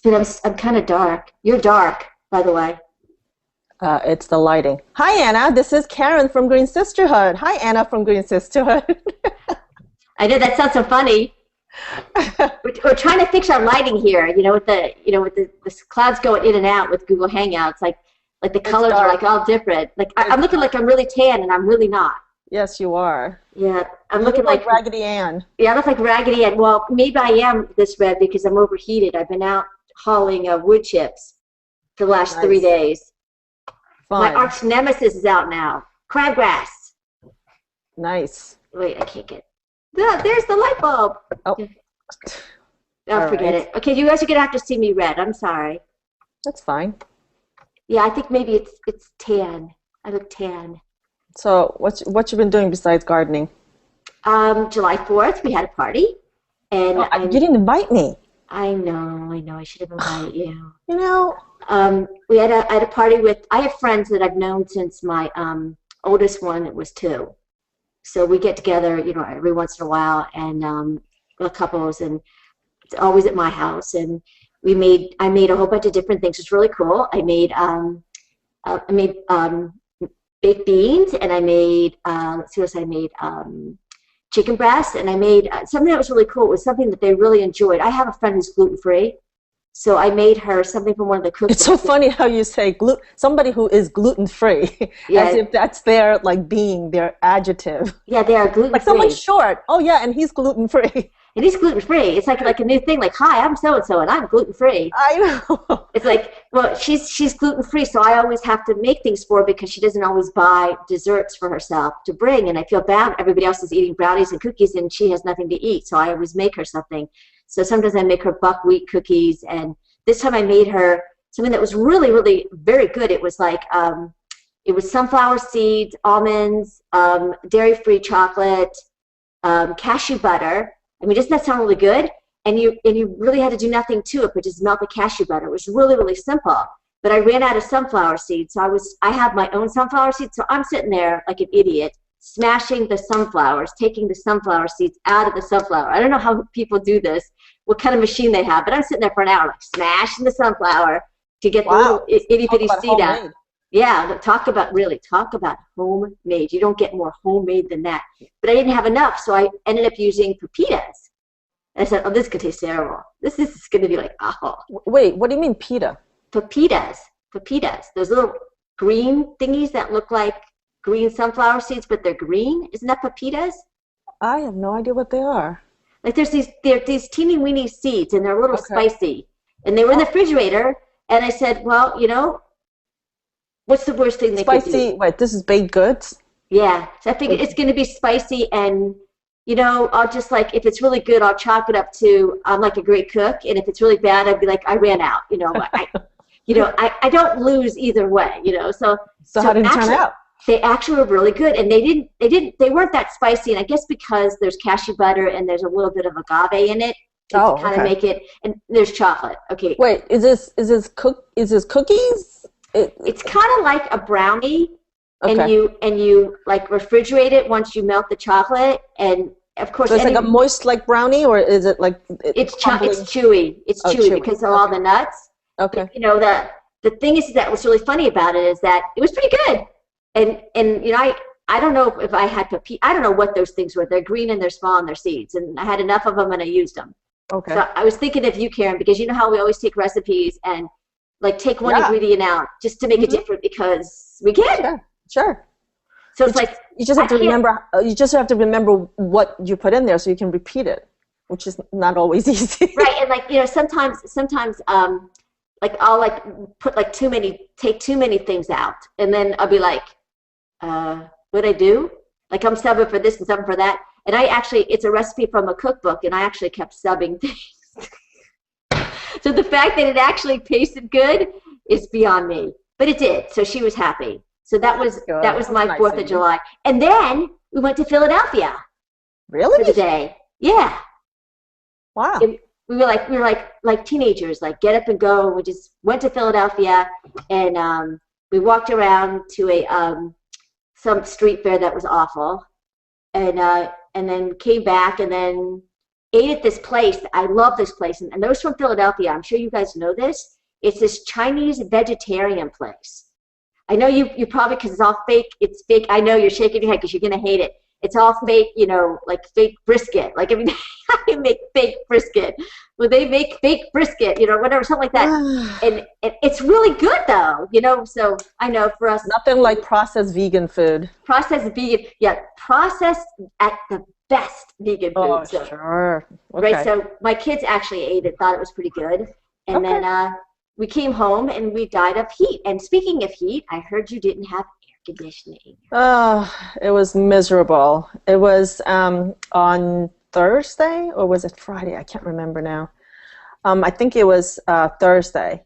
But I'm kind of dark. You're dark, by the way. It's the lighting. Hi, Anna. This is Karen from Green Sisterhood. Hi, Anna from Green Sisterhood. I know that sounds so funny. We're trying to fix our lighting here. With the clouds going in and out with Google Hangouts. Like the colors are like all different. Like I'm looking like I'm really tan, and I'm really not. Yes, you are. Yeah, I'm You looking look like Raggedy Ann. Yeah, I look like Raggedy Ann. Well, maybe I am this red because I'm overheated. I've been out hauling wood chips for the last 3 days. My Fun. arch nemesis is out now. Crabgrass. Nice. Wait, I can't get. There's the light bulb. Oh. Oh, forget it. Okay, you guys are gonna have to see me red. I'm sorry. That's fine. Yeah, I think maybe it's tan. I look tan. So what you been doing besides gardening? July 4th, we had a party, and You didn't invite me. I know. I should have invited you. You know. I had a party with. I have friends that I've known since my oldest one was 2. So we get together, every once in a while, and couples, and it's always at my house. And I made a whole bunch of different things. It's really cool. I made baked beans, and I made let's see what else I made. Chicken breast, and I made something that was really cool. It was something that they really enjoyed. I have a friend who's gluten-free, so I made her something from one of the cookbooks. It's so funny how you say somebody who is gluten-free, as if that's their their adjective. Yeah, they are gluten-free. Like someone's short. Oh yeah, and he's gluten-free. And he's gluten-free. It's like a new thing. Like, hi, I'm so-and-so, and I'm gluten-free. I know. It's like, well, she's gluten-free, so I always have to make things for her because she doesn't always buy desserts for herself to bring, and I feel bad. Everybody else is eating brownies and cookies, and she has nothing to eat, so I always make her something. So sometimes I make her buckwheat cookies, and this time I made her something that was really, really very good. It was like, it was sunflower seeds, almonds, dairy-free chocolate, cashew butter. I mean, doesn't that sound really good? And you really had to do nothing to it, but just melt the cashew butter. It was really, really simple. But I ran out of sunflower seeds, so I have my own sunflower seeds, so I'm sitting there like an idiot, smashing the sunflowers, taking the sunflower seeds out of the sunflower. I don't know how people do this, what kind of machine they have, but I'm sitting there for an hour, like smashing the sunflower to get the little itty bitty seed out. Yeah, talk about homemade. You don't get more homemade than that. But I didn't have enough, so I ended up using pepitas. And I said, oh, this could taste terrible. This is going to be like awful. Wait, what do you mean pita? Pepitas. Those little green thingies that look like green sunflower seeds, but they're green. Isn't that pepitas? I have no idea what they are. Like they're these teeny weeny seeds, and they're a little spicy. And they were in the refrigerator, and I said, well, what's the worst thing they could do? Spicy. Wait, this is baked goods? Yeah. So I figured it's going to be spicy, and, I'll just if it's really good, I'll chalk it up to I'm like a great cook, and if it's really bad, I'd be like, I ran out. I don't lose either way, So how did it turn out? They actually were really good, and they weren't that spicy, and I guess because there's cashew butter and there's a little bit of agave in it. To kind of make it, and there's chocolate. Okay. Wait, is this cookies? It's kind of like a brownie, and you refrigerate it once you melt the chocolate, and of course. So it's like a moist brownie, or is it like it's chewy? It's chewy because of all the nuts. Okay. The thing is that what's really funny about it is that it was pretty good, and I don't know if I had I don't know what those things were. They're green and they're small and they're seeds, and I had enough of them and I used them. Okay. So I was thinking of you, Karen, because you know how we always take recipes and take one ingredient out just to make it different because we can. Sure. So it's you just have to remember. You just have to remember what you put in there so you can repeat it, which is not always easy. Right, and sometimes I'll put take too many things out, and then I'll be like, what'd I do? Like I'm subbing for this and subbing for that. And it's a recipe from a cookbook, and I actually kept subbing things. So the fact that it actually tasted good is beyond me. But it did, so she was happy. So that was my 4th of July. And then we went to Philadelphia. Really? For the day. Yeah. Wow. And we were like teenagers, get up and go. We just went to Philadelphia, and we walked around to some street fair that was awful. And then came back and then ate at this place. I love this place. And those from Philadelphia, I'm sure you guys know this. It's this Chinese vegetarian place. I know you probably, because it's all fake. It's fake. I know you're shaking your head because you're going to hate it. It's all fake, you know, like fake brisket. Like, I mean, I make fake brisket. Well, they make fake brisket, you know, whatever, something like that. And it's really good, though, you know. So I know for us. Nothing like processed vegan food. Processed vegan, yeah, processed at the best vegan food. Oh, so, sure. Okay. Right, so my kids actually ate it, thought it was pretty good. And then we came home and we died of heat. And speaking of heat, I heard you didn't have air conditioning. Oh, it was miserable. It was on Thursday, or was it Friday? I can't remember now. I think it was Thursday.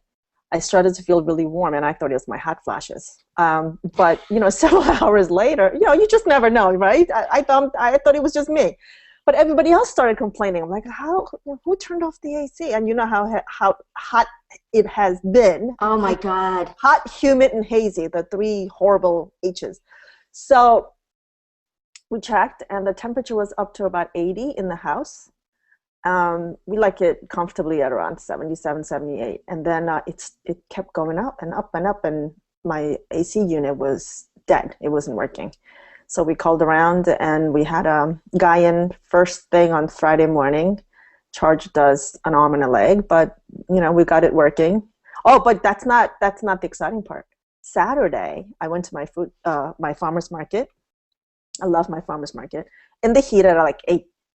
I started to feel really warm, and I thought it was my hot flashes. But, you know, several hours later, you know, you just never know, right? I thought it was just me. But everybody else started complaining. I'm like, who turned off the AC? And you know how hot it has been. Oh, my God. Hot, humid, and hazy, the three horrible H's. So we checked, and the temperature was up to about 80 in the house. We like it comfortably at around 77, 78. And then it kept going up and up and up, and my AC unit was dead. It wasn't working. So we called around, and we had a guy in first thing on Friday morning, charged us an arm and a leg, but you know, we got it working. Oh, but that's not the exciting part. Saturday, I went to my farmer's market. I love my farmer's market. In the heat at like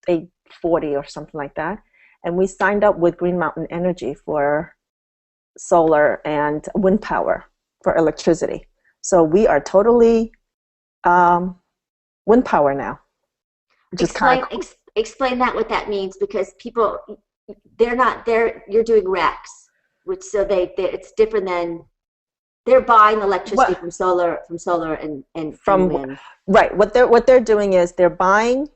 8:40 or something like that, and we signed up with Green Mountain Energy for solar and wind power for electricity. So we are totally wind power now, which is kind of cool. Explain that, what that means, because people, you're doing RECs, which so it's different than they're buying electricity from solar and from wind. Right. What they're doing is they're buying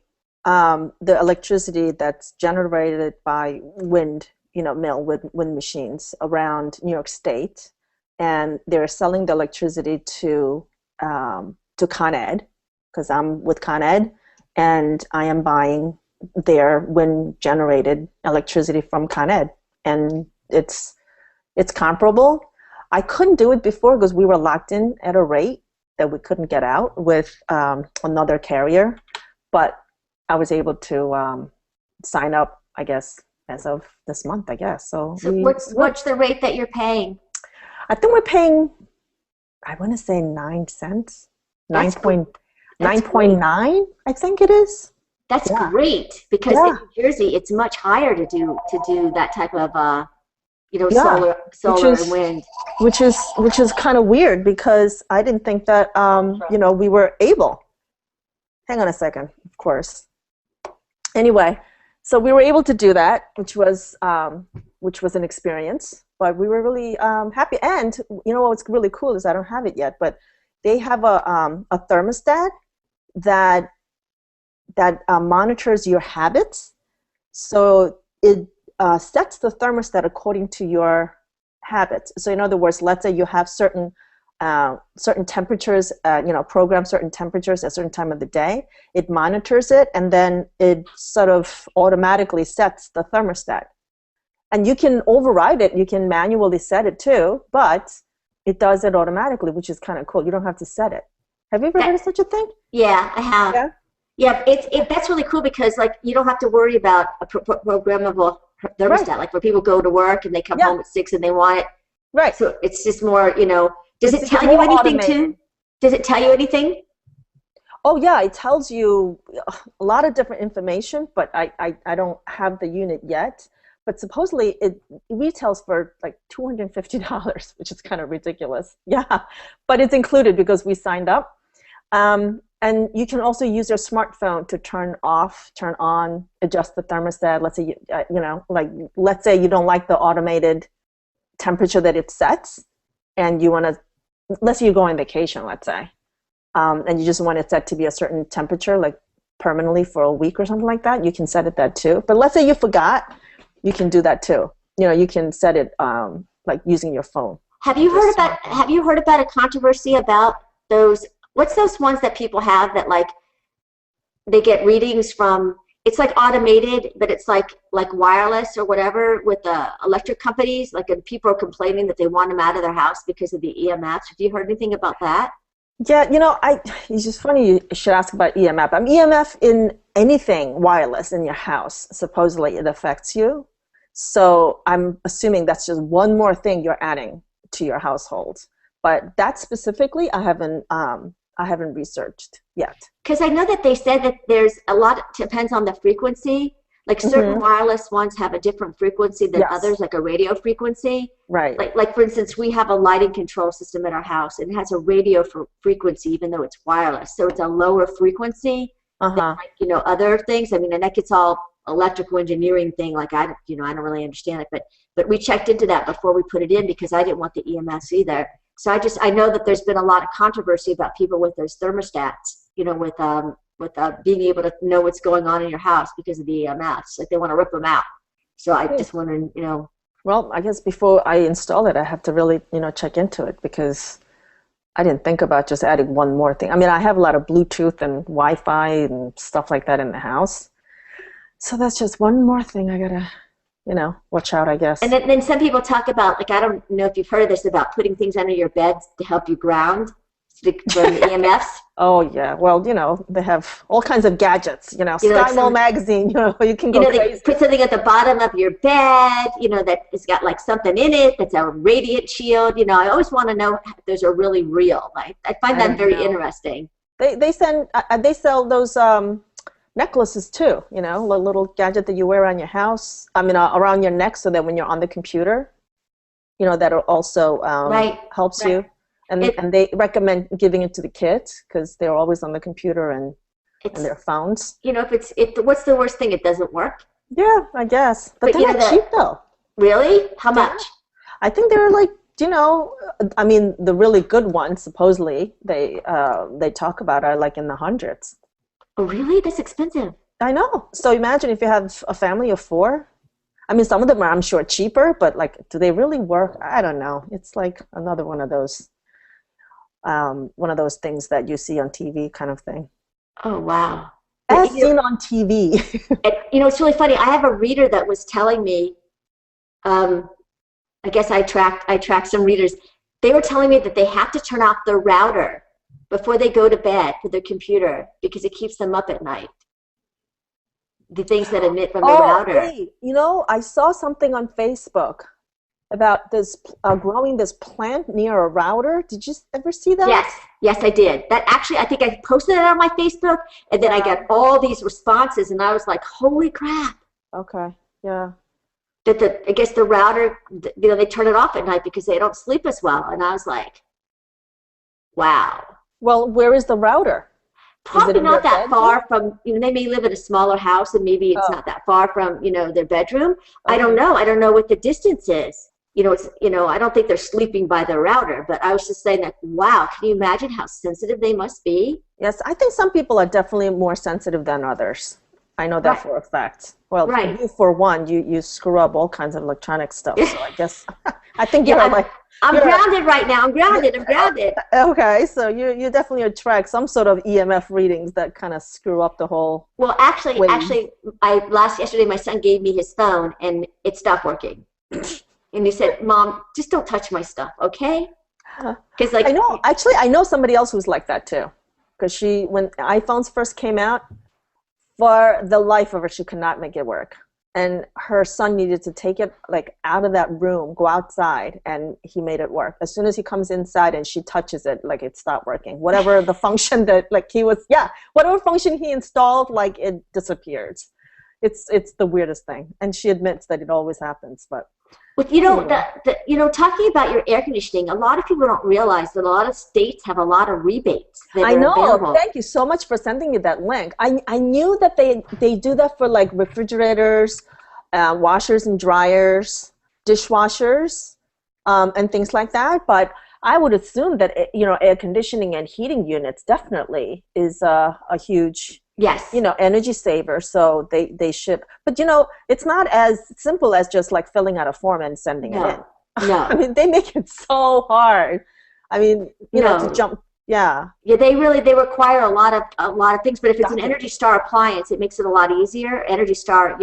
the electricity that's generated by wind, wind machines around New York State, and they're selling the electricity to Con Ed, because I'm with Con Ed, and I am buying their wind-generated electricity from Con Ed, and it's comparable. I couldn't do it before because we were locked in at a rate that we couldn't get out with another carrier, but I was able to sign up, I guess, as of this month, I guess. So what's the rate that you're paying? I think we're paying, I want to say 9 cents, 9.9, I think it is. That's great, because in New Jersey it's much higher to do that type of solar and wind. Which is kind of weird, because I didn't think that we were able. Hang on a second, of course. Anyway, so we were able to do that, which was an experience, but we were really happy. And you know what's really cool is I don't have it yet, but they have a thermostat that monitors your habits. So it sets the thermostat according to your habits. So in other words, let's say you have certain temperatures, program certain temperatures at a certain time of the day. It monitors it, and then it sort of automatically sets the thermostat. And you can override it. You can manually set it too, but it does it automatically, which is kind of cool. You don't have to set it. Have you ever heard of such a thing? Yeah, I have. Yeah, that's really cool, because like you don't have to worry about a programmable thermostat. Right. Like where people go to work and they come home at 6 and they want it. Right. So it's just more, Does it tell you anything too? Does it tell you anything? Oh yeah, it tells you a lot of different information, but I don't have the unit yet. But supposedly it retails for like $250, which is kind of ridiculous. Yeah, but it's included because we signed up. And you can also use your smartphone to turn off, turn on, adjust the thermostat. Let's say let's say you don't like the automated temperature that it sets, and you want to, let's say you go on vacation, let's say, and you just want it set to be a certain temperature, like permanently for a week or something like that. You can set it that too. But let's say you forgot, you can do that too. You can set it like using your phone. Have you heard about a controversy about those? What's those ones that people have that like they get readings from it's like automated, but it's like wireless or whatever with the electric companies. Like, and people are complaining that they want them out of their house because of the EMFs. Have you heard anything about that? Yeah, it's just funny you should ask about EMF. EMF in anything wireless in your house, supposedly it affects you. So I'm assuming that's just one more thing you're adding to your household. But that specifically, I haven't researched yet. Because I know that they said that there's a lot, depends on the frequency. Like certain wireless ones have a different frequency than others, like a radio frequency. Right. Like for instance, we have a lighting control system at our house, and it has a radio frequency, even though it's wireless. So it's a lower frequency than other things. I mean, and that gets all electrical engineering thing. Like I don't really understand it, but we checked into that before we put it in because I didn't want the EMS either. So I know that there's been a lot of controversy about people with those thermostats, with being able to know what's going on in your house because of the EMFs. Like they want to rip them out. So I just wondering, Well, I guess before I install it, I have to really, check into it because I didn't think about just adding one more thing. I mean, I have a lot of Bluetooth and Wi-Fi and stuff like that in the house. So that's just one more thing I gotta, watch out, I guess. And then some people talk about, like, I don't know if you've heard of this, about putting things under your beds to help you ground from the EMFs. Oh, yeah. Well, they have all kinds of gadgets, SkyMall magazine, you can go crazy. They put something at the bottom of your bed, that has got like something in it that's a radiant shield. I always want to know if those are really real. I find that very interesting. They sell those necklaces too, a little gadget that you wear around your house, around your neck, so that when you're on the computer, that also helps you. And they recommend giving it to the kids because they're always on the computer and their phones. What's the worst thing? It doesn't work? Yeah, I guess. But they're not cheap though. Really? How much? I think they're like, the really good ones, supposedly, they talk about are like in the hundreds. Oh, really? That's expensive. I know. So imagine if you have a family of 4. Some of them are, I'm sure, cheaper, but like, do they really work? I don't know. It's like another one of those things that you see on TV kind of thing. Oh, wow. As seen on TV. It's really funny. I have a reader that was telling me, I guess I tracked some readers. They were telling me that they have to turn off their router before they go to bed for their computer because it keeps them up at night. The things that emit from the router. Hey, I saw something on Facebook about this growing this plant near a router. Did you ever see that? Yes, I did. That actually, I think I posted it on my Facebook, and then I got all these responses, and I was like, "Holy crap!" Okay, yeah. That I guess the router, they turn it off at night because they don't sleep as well, and I was like, "Wow." Well, where is the router? Probably not that far from, they may live in a smaller house and maybe it's not that far from, their bedroom. Okay. I don't know. I don't know what the distance is. I don't think they're sleeping by the router, but I was just saying that, wow, can you imagine how sensitive they must be? Yes, I think some people are definitely more sensitive than others. I know that for a fact. Well, you, for one, you screw up all kinds of electronic stuff, so I guess, I think you're like... I'm grounded right now. I'm grounded. Okay, so you definitely attract some sort of EMF readings that kind of screw up the whole. Well, actually, yesterday my son gave me his phone and it stopped working, and he said, "Mom, just don't touch my stuff, okay?" Because I know somebody else who's like that too, because when iPhones first came out, for the life of her, she could not make it work. And her son needed to take it out of that room, go outside, and he made it work. As soon as he comes inside and she touches it, it stopped working. Whatever the function that whatever function he installed, it disappeared. It's the weirdest thing, and she admits that it always happens. But talking about your air conditioning, a lot of people don't realize that a lot of states have a lot of rebates. I know. Available. Thank you so much for sending me that link. I knew that they do that for refrigerators, washers and dryers, dishwashers, and things like that. But I would assume that air conditioning and heating units definitely is a huge energy saver. So they should. But it's not as simple as just filling out a form and sending it in. No. I mean, they make it so hard. I mean, to jump Yeah. Yeah, they require a lot of things, but if it's an Exactly. Energy Star appliance, it makes it a lot easier. Energy Star,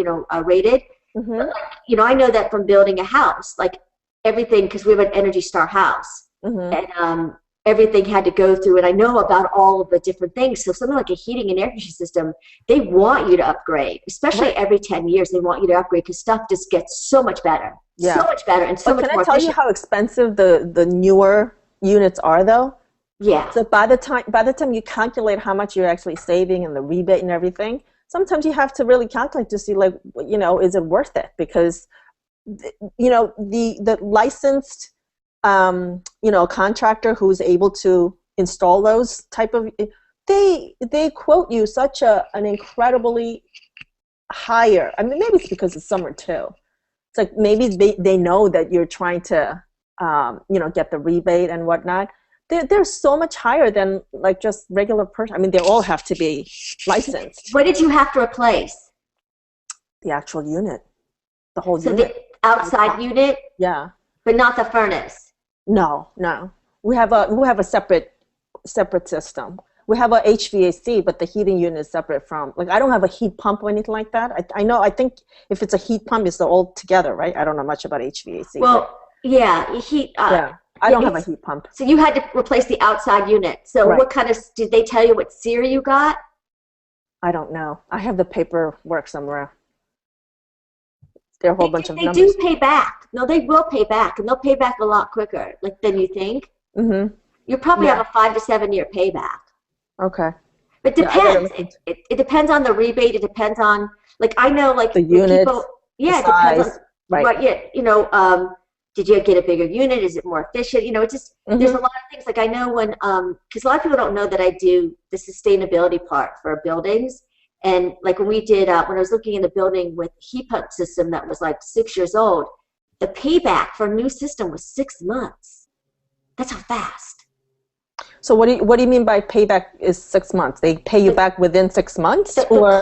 rated. But Mm-hmm. like, I know that from building a house, like everything, because we have an Energy Star house, Mm-hmm. and everything had to go through, and I know about all of the different things. So something like a heating and air conditioning system, they want you to upgrade, especially Right. every 10 years. They want you to upgrade because stuff just gets so Yeah. much better, and so But much can I more tell you efficient. how expensive the newer units are though? Yeah. So by the time you calculate how much you're actually saving and the rebate and everything, sometimes you have to really calculate to see like, is it worth it? Because the licensed contractor who's able to install those type of, they quote you such an incredibly higher. I mean, maybe it's because it's summer too. It's like maybe they know that you're trying to get the rebate and whatnot. They're so much higher than like just regular person. I mean, they all have to be licensed. What did you have to replace? The actual unit, the whole So the unit. outside unit, Yeah. but not the furnace. No, no. We have a separate system. We have a HVAC, but the heating unit is separate from. Like I don't have a heat pump or anything like that. I know. I think if it's a heat pump, it's all together, right? I don't know much about HVAC. Well, yeah, Yeah. I don't have a heat pump. So you had to replace the outside unit. So Right. what kind of, did they tell you what SEER you got? I don't know. I have the paperwork somewhere. There are a whole bunch of They numbers. do pay back. No, they will pay back, and they'll pay back a lot quicker, like than you think. Mm-hmm. You probably Yeah. have a 5 to 7 year payback. Okay. It Yeah, I gotta depends. look into It depends on the rebate. It depends on, like, I know, like, the the units, people, yeah, the it depends on, size. Right. right, yeah, did you get a bigger unit? Is it more efficient? It just, there's a Mm-hmm. lot of things, like, I know when, because a lot of people don't know that I do the sustainability part for buildings. And, like, when we did, when I was looking in the building with heat pump system that was, like, 6 years old, the payback for a new system was 6 months. That's how fast. So what do you mean by payback is 6 months? They pay you back within 6 months, The or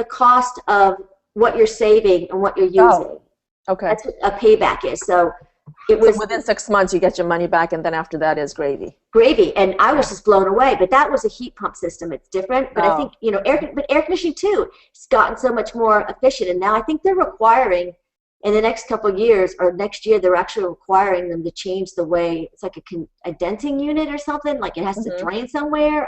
cost of what you're saving and what you're using. oh, okay. That's what a payback is. So it So was within 6 months you get your money back, and then after that is gravy. gravy, and I was Yeah. just blown away. But that was a heat pump system. It's different. But I Oh, think air conditioning too, it's gotten so much more efficient. And now I think they're requiring in the next couple of years or next year, they're actually requiring them to change the way it's like a denting unit or something. Like it has to mm-hmm. drain somewhere.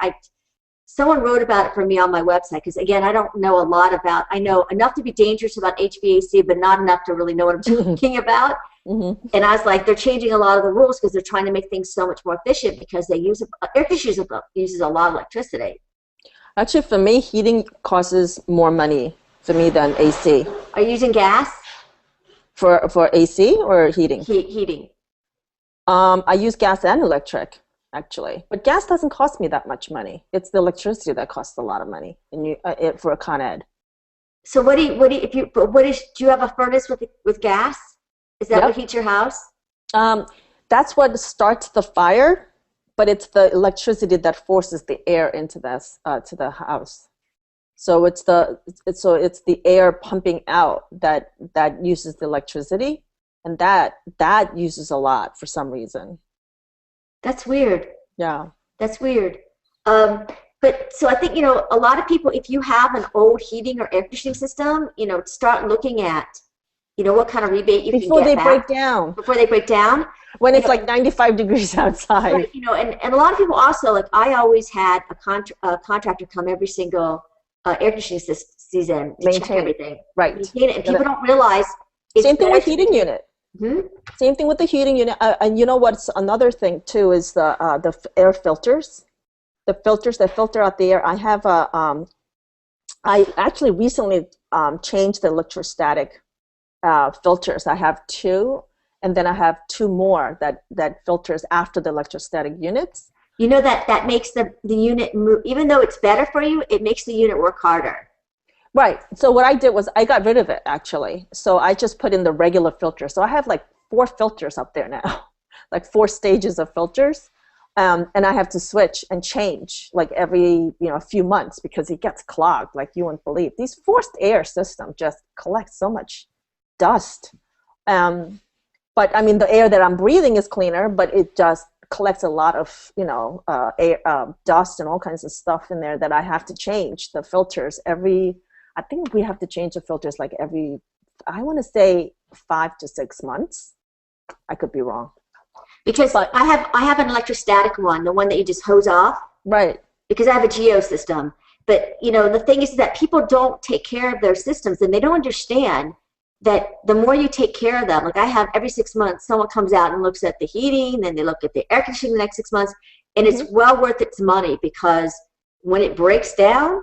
Someone wrote about it for me on my website because, again, I don't know a lot about. I know enough to be dangerous about HVAC, but not enough to really know what I'm talking about. Mm-hmm. And I was like, they're changing a lot of the rules because they're trying to make things so much more efficient because they air conditioning uses a lot of electricity. Actually, for me, heating costs more money for me than AC. Are you using gas? For AC or heating? Heating. I use gas and electric, actually. But gas doesn't cost me that much money. It's the electricity that costs a lot of money for a Con Ed. So do you have a furnace with gas? Is that Yep. what heats your house? That's what starts the fire, but it's the electricity that forces the air into to the house. So it's the air pumping out that uses the electricity, and that uses a lot for some reason. That's weird. Yeah. That's weird. But so I think, a lot of people, if you have an old heating or air conditioning system, start looking at, what kind of rebate you Before can they get break back down. before they break down. When it's like 95 degrees outside. Right, and a lot of people also, like, I always had a contractor come every single air conditioning season to check Maintain. everything. Right. Maintain it. And people don't realize it's Same thing better with to- heating unit. Hmm? Same thing with the heating unit. And you know what's another thing too is the air filters. The filters that filter out the air. I have I actually recently changed the electrostatic filters. I have 2, and then I have 2 more that filters after the electrostatic units. That makes the unit move. Even though it's better for you, it makes the unit work harder. Right. So what I did was I got rid of it, actually. So I just put in the regular filter. So I have like 4 filters up there now, like 4 stages of filters. And I have to switch and change like every a few months because it gets clogged like you wouldn't believe. These forced air systems just collect so much dust. But I mean, the air that I'm breathing is cleaner, but it just collects a lot of, air, dust and all kinds of stuff in there that I have to change the filters I think we have to change the filters like every, I want to say 5 to 6 months. I could be wrong. Because I have an electrostatic one, the one that you just hose off. Right. Because I have a Geo system. But, the thing is that people don't take care of their systems, and they don't understand that the more you take care of them, like I have every 6 months, someone comes out and looks at the heating, then they look at the air conditioning the next 6 months, and it's well worth its money, because when it breaks down,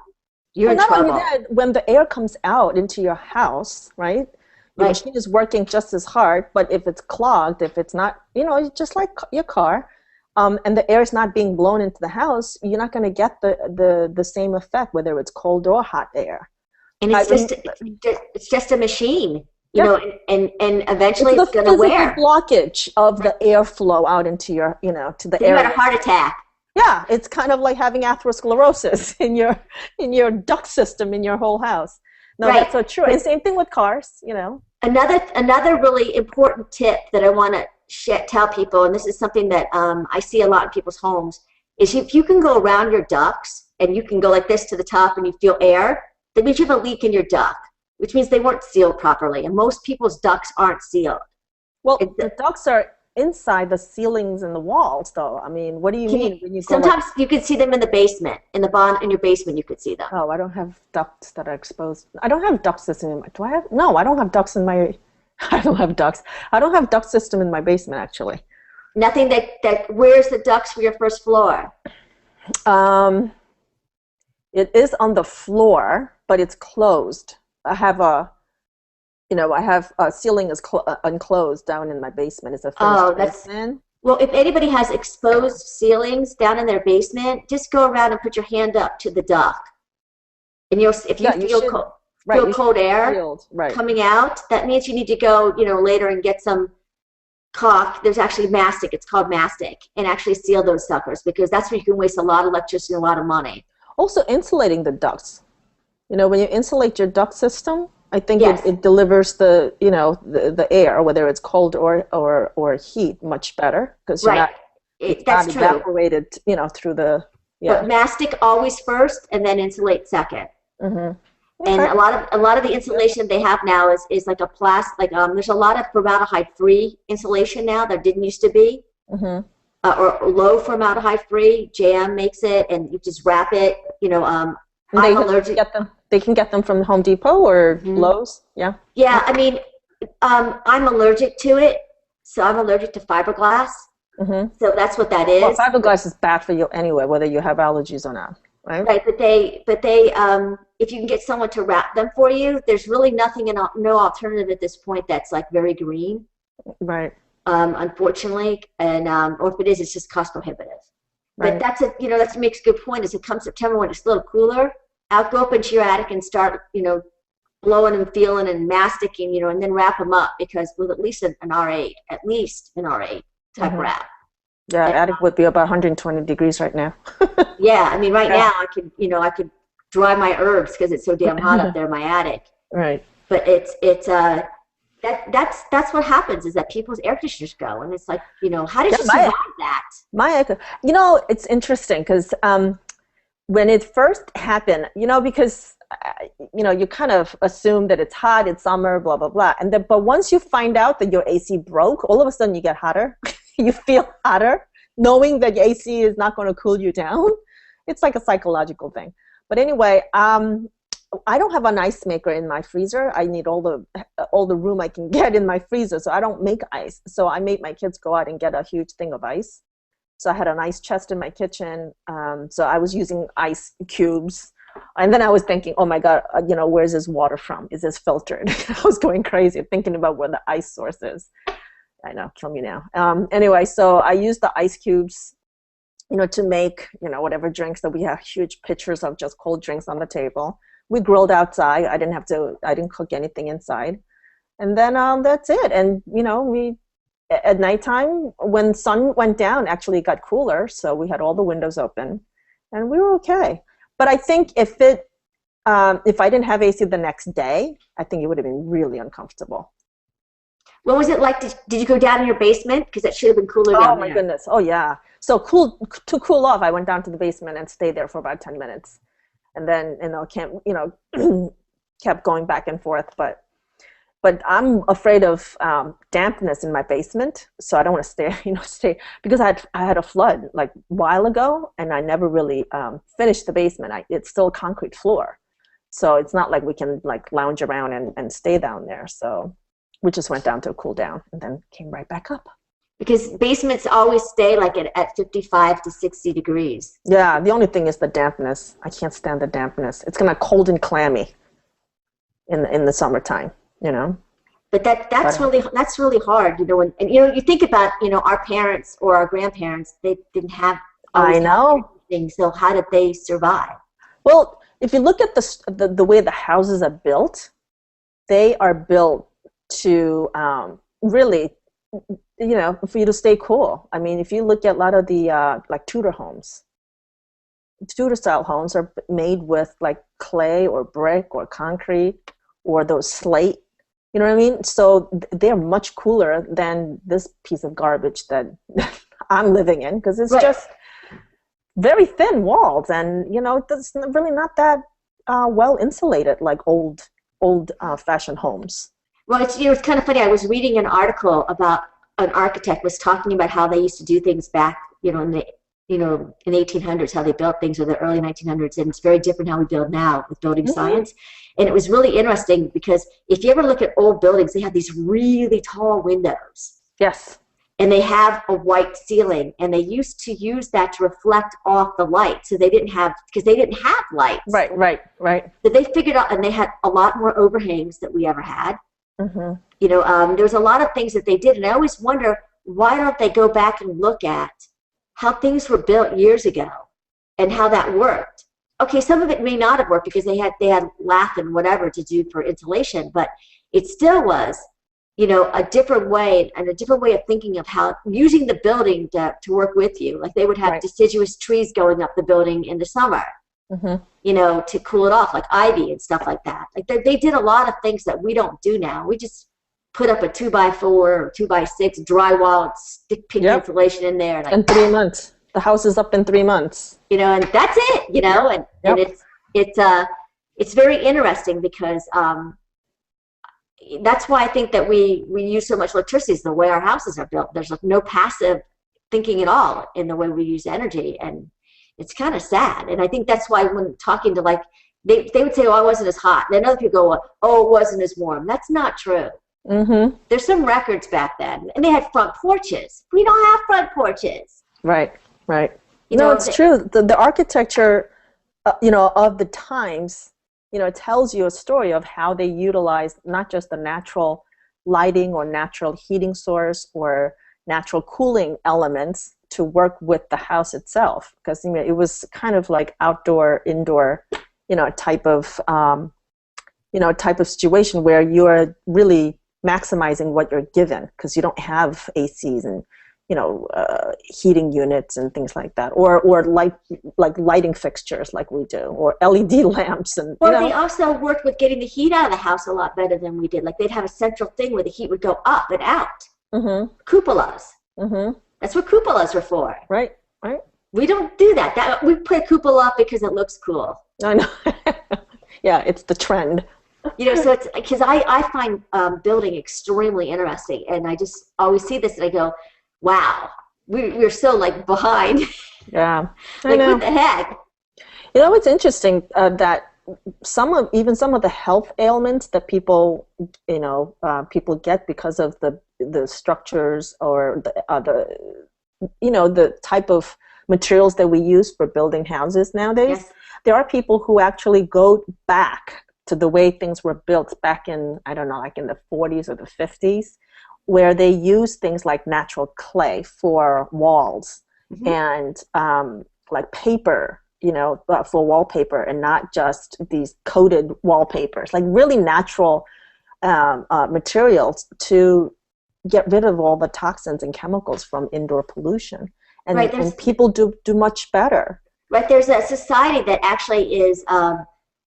you're in trouble. Not only that, when the air comes out into your house, right? The machine is working just as hard, but if it's clogged, if it's not, just like your car, and the air is not being blown into the house, you're not going to get the same effect, whether it's cold or hot air. And it's just a machine, you know, and eventually it's going to wear. It's the blockage of the airflow out into your, to the air. You had a heart attack. Yeah, it's kind of like having atherosclerosis in your duct system in your whole house. No, that's so true. And same thing with cars, Another really important tip that I want to tell people, and this is something that I see a lot in people's homes, is if you can go around your ducts and you can go like this to the top and you feel air, that means you have a leak in your duct, which means they weren't sealed properly. And most people's ducts aren't sealed. Well, the ducts are inside the ceilings and the walls, though. I mean, what do you mean when you go? Sometimes you can see them in the basement, in your basement. You could see them. Oh, I don't have ducts that are exposed. I don't have duct system in my. Do I have? No, I don't have ducts in my. I don't have ducts. I don't have duct system in my basement, actually. Nothing that. Where's the ducts for your first floor? It is on the floor, but it's closed. I have a ceiling is unclosed down in my basement. It's a finished basement. Well, if anybody has exposed ceilings down in their basement, just go around and put your hand up to the duct. And if you feel cold air coming out, that means you need to go, later and get some caulk. There's actually mastic. It's called mastic, and actually seal those suckers, because that's where you can waste a lot of electricity and a lot of money. Also, insulating the ducts. When you insulate your duct system, I think it delivers the air, whether it's cold or heat, much better, because it's not evaporated, through the. Yeah. But mastic always first, and then insulate second. Mm-hmm. Okay. And a lot of the insulation they have now is like a plastic. There's a lot of formaldehyde-free insulation now that didn't used to be. Mm-hmm. Or low formaldehyde-free. JM makes it, and you just wrap it. I'm allergic. They can get them from Home Depot or Lowe's. Yeah. Yeah, I mean, I'm allergic to it, so I'm allergic to fiberglass. Mm-hmm. So that's what that is. Well, fiberglass is bad for you anyway, whether you have allergies or not, right? Right, but they, if you can get someone to wrap them for you, there's really no alternative at this point that's like very green. Right. Unfortunately, and or if it is, it's just cost prohibitive. Right. But that makes a good point. Is it comes September when it's a little cooler, go up into your attic and start, blowing and feeling and masticking, and then wrap them up, because with at least an R8 type wrap. Yeah, attic would be about 120 degrees right now. Yeah, I mean, now I could dry my herbs because it's so damn hot up there in my attic. Right. But that's what happens, is that people's air conditioners go, and it's like, how did you survive that? It's interesting because when it first happened, because you kind of assume that it's hot, it's summer, blah blah blah, but once you find out that your AC broke, all of a sudden you get hotter. You feel hotter, knowing that your AC is not going to cool you down. It's like a psychological thing. But anyway, I don't have an ice maker in my freezer. I need all the room I can get in my freezer, so I don't make ice. So I made my kids go out and get a huge thing of ice. So I had an ice chest in my kitchen. So I was using ice cubes. And then I was thinking, oh my God, where's this water from? Is this filtered? I was going crazy thinking about where the ice source is. I know, kill me now. Anyway, so I used the ice cubes, to make, whatever drinks. That we have huge pitchers of just cold drinks on the table. We grilled outside. I didn't cook anything inside. And then that's it. And, at nighttime, when sun went down, actually it got cooler. So we had all the windows open and we were okay. But I think if I didn't have AC the next day, I think it would have been really uncomfortable. What was it like? Did you go down in your basement? Because it should have been cooler Oh down my there. goodness. Oh yeah. So to cool off, I went down to the basement and stayed there for about 10 minutes. And then, kept going back and forth. But I'm afraid of dampness in my basement, so I don't want to stay because I had a flood like a while ago, and I never really finished the basement. It's still concrete floor, so it's not like we can like lounge around and stay down there. So we just went down to cool down and then came right back up. Because basements always stay like at 55 to 60 degrees. Yeah, the only thing is the dampness. I can't stand the dampness. It's gonna cold and clammy in the summertime. But that's really hard, and you think about, our parents or our grandparents, they didn't have I know. things, so how did they survive? Well, if you look at the way the houses are built, they are built to really, for you to stay cool. I mean, if you look at a lot of the like Tudor homes, Tudor style homes are made with like clay or brick or concrete or those slate. You know what I mean? So they're much cooler than this piece of garbage that I'm living in, because it's just very thin walls, and it's really not that well insulated like old fashioned homes. Well, it's kind of funny. I was reading an article about an architect was talking about how they used to do things back, in the 1800s, how they built things, or the early 1900s, and it's very different how we build now with building science. And it was really interesting because if you ever look at old buildings, they have these really tall windows. Yes. And they have a white ceiling, and they used to use that to reflect off the light. So because they didn't have lights. Right. So they figured out, and they had a lot more overhangs than we ever had. Mm-hmm. There was a lot of things that they did, and I always wonder, why don't they go back and look at how things were built years ago and how that worked? Okay, some of it may not have worked because they had lath and whatever to do for insulation, but it still was, a different way, and a different way of thinking of how using the building to work with you. Like they would have deciduous trees going up the building in the summer, to cool it off, like ivy and stuff like that. Like they did a lot of things that we don't do now. We just put up a 2x4 or 2x6 drywall and stick pink insulation in there. In 3 months. The house is up in 3 months. And that's it, and it's very interesting because that's why I think that we use so much electricity, is the way our houses are built. There's like no passive thinking at all in the way we use energy, and it's kind of sad. And I think that's why when talking to they would say, oh, it wasn't as hot. Then other people go, oh, it wasn't as warm. That's not true. Mm-hmm. There's some records back then, and they had front porches. We don't have front porches. Right. It's true. The architecture, of the times, tells you a story of how they utilized not just the natural lighting or natural heating source or natural cooling elements to work with the house itself, because it was kind of like outdoor, indoor, type of situation where you are really maximizing what you're given, because you don't have ACs and heating units and things like that, or lighting fixtures like we do, or LED lamps, and they also worked with getting the heat out of the house a lot better than we did. Like they'd have a central thing where the heat would go up and out. Mm-hmm. Cupolas. Mm-hmm. That's what cupolas are for. Right. We don't do that. We put a cupola up because it looks cool. I know. Yeah, it's the trend. So it's because I find building extremely interesting, and I just always see this and I go, wow, we're so behind. Yeah, I know. What the heck? It's interesting that some of the health ailments that people get because of the structures or the type of materials that we use for building houses nowadays. Yes. There are people who actually go back to the way things were built back in, I don't know, like in the 40s or the 50s, where they use things like natural clay for walls, mm-hmm. and like paper, for wallpaper, and not just these coated wallpapers, like really natural materials to get rid of all the toxins and chemicals from indoor pollution. And people do much better. Right, there's a society that actually is,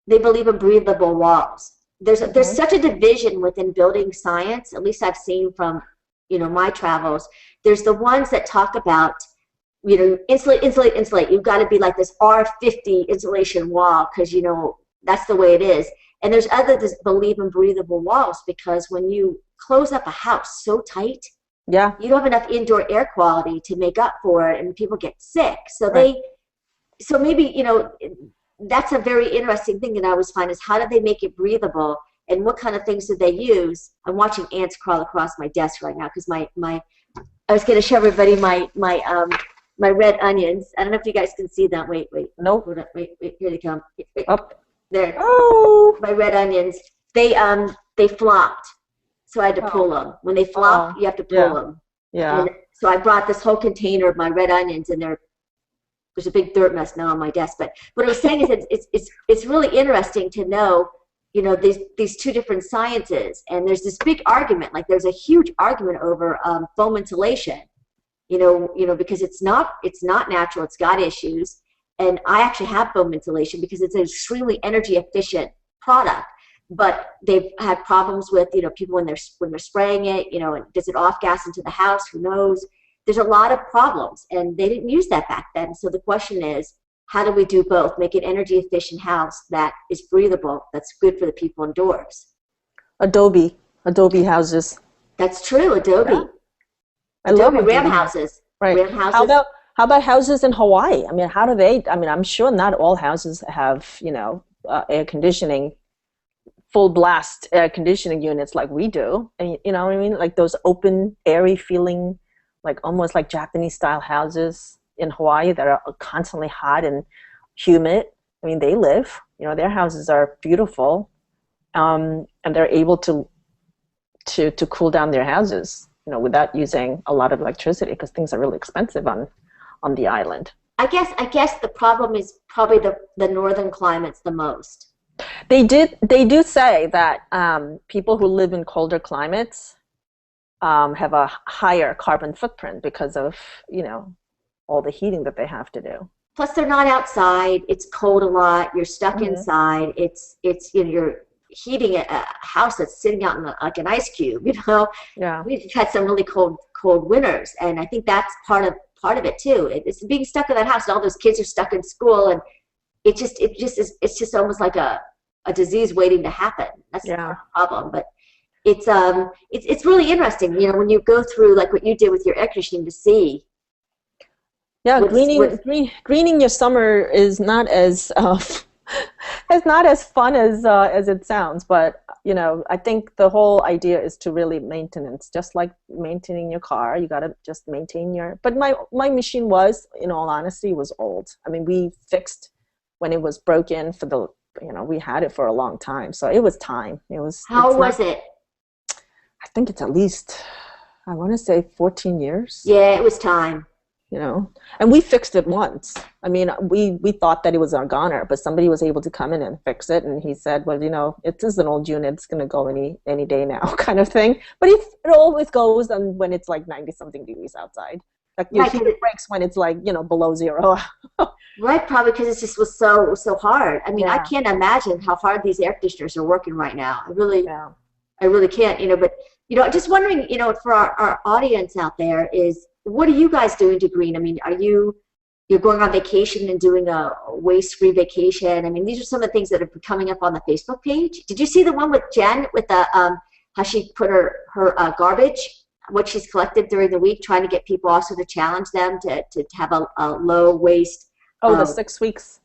they believe in breathable walls. there's such a division within building science, at least I've seen from, my travels. There's the ones that talk about, insulate, insulate, insulate. You've got to be like this R50 insulation wall because, that's the way it is. And there's others that believe in breathable walls because when you close up a house so tight, yeah, you don't have enough indoor air quality to make up for it, and people get sick. So so maybe, that's a very interesting thing that I always find is how do they make it breathable and what kind of things do they use? I'm watching ants crawl across my desk right now because I was going to show everybody my red onions. I don't know if you guys can see that. Wait. Nope. Hold on. Wait, here they come. Up. There. Oh. My red onions. They flopped. So I had to pull them. When they flop, you have to pull them. Yeah. And so I brought this whole container of my red onions, and there's a big dirt mess now on my desk. But what I was saying is it's really interesting to know, these two different sciences. And there's this big argument, like there's a huge argument over foam insulation, because it's not natural. It's got issues. And I actually have foam insulation because it's an extremely energy efficient product. But they've had problems with, people when they're spraying it, does it off gas into the house? Who knows? There's a lot of problems, and they didn't use that back then. So the question is, how do we do both? Make an energy efficient house that is breathable, that's good for the people indoors. Adobe houses. That's true, Adobe. Yeah. I love Ram houses. Right. Ram houses. How about houses in Hawaii? I mean, I'm sure not all houses have, air conditioning, full blast air conditioning units like we do. And you know what I mean? Like those open, airy feeling, like almost like Japanese style houses in Hawaii that are constantly hot and humid. I mean, they live, their houses are beautiful. And they're able to cool down their houses, without using a lot of electricity because things are really expensive on the island. I guess the problem is probably the northern climates the most. They do say that people who live in colder climates have a higher carbon footprint because of, all the heating that they have to do. Plus they're not outside. It's cold a lot. You're stuck inside. It's you're heating a house that's sitting out in like an ice cube, Yeah. We've had some really cold winters, and I think that's part of it too. It's being stuck in that house, and all those kids are stuck in school, and it's just almost like a disease waiting to happen. That's the problem. But it's really interesting, when you go through like what you did with your air conditioning to see. Yeah, greening your summer is not as it's not as fun as it sounds, but I think the whole idea is to really maintenance, just like maintaining your car. You gotta just maintain your. But my machine was, in all honesty, was old. I mean, we fixed when it was broken for the. We had it for a long time, so it was time. How was it? I think it's at least, I want to say 14 years. Yeah, it was time. And we fixed it once. I mean, we thought that it was a goner, but somebody was able to come in and fix it, and he said, well, it is an old unit. It's going to go any day now, kind of thing. But it always goes when it's like 90-something degrees outside. Like your heater breaks when it's like, below zero. Right, probably because it just was so hard. I mean, I can't imagine how hard these air conditioners are working right now. I really can't, but, just wondering, for our audience out there is, what are you guys doing to green? I mean, you're going on vacation and doing a waste-free vacation? I mean, these are some of the things that are coming up on the Facebook page. Did you see the one with Jen with the how she put her garbage, what she's collected during the week, trying to get people also to challenge them to have a low waste. The 6 weeks.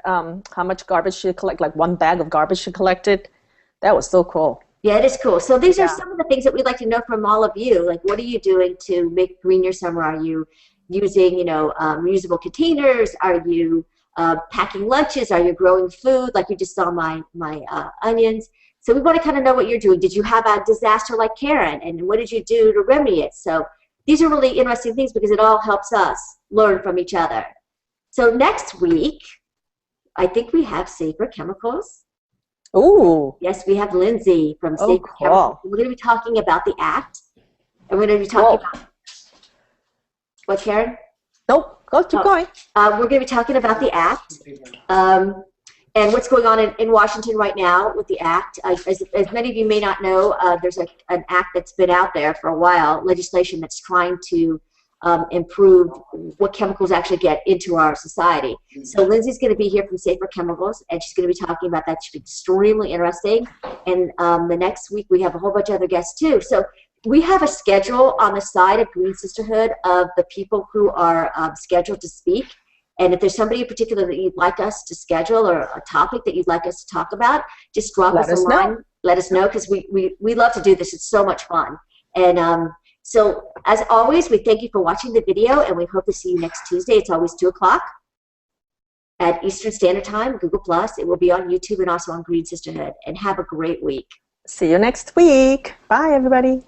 How much garbage she collect? Like 1 bag of garbage she collected. That was so cool. Yeah, it is cool. So these are some of the things that we'd like to know from all of you. Like, what are you doing to make green your summer? Are you using, reusable containers? Are you packing lunches? Are you growing food? Like you just saw my onions. So we want to kind of know what you're doing. Did you have a disaster like Karen? And what did you do to remedy it? So these are really interesting things because it all helps us learn from each other. So next week, I think we have Safer Chemicals. Ooh. Yes, we have Lindsay from Safer Chemicals. We're going to be talking about the Act. And we're going to be talking about... What, Karen? Nope. Keep going. We're going to be talking about the Act. and what's going on in Washington right now with the act. As many of you may not know, there's an act that's been out there for a while, legislation that's trying to improve what chemicals actually get into our society. So Lindsay's going to be here from Safer Chemicals, and she's going to be talking about that. Should be extremely interesting. And the next week we have a whole bunch of other guests too. So we have a schedule on the side of Green Sisterhood of the people who are scheduled to speak. And if there's somebody in particular that you'd like us to schedule or a topic that you'd like us to talk about, just drop us a line. Let us know, because we love to do this. It's so much fun. And so as always, we thank you for watching the video, and we hope to see you next Tuesday. It's always 2 o'clock at Eastern Standard Time, Google+. It will be on YouTube and also on Green Sisterhood. And have a great week. See you next week. Bye, everybody.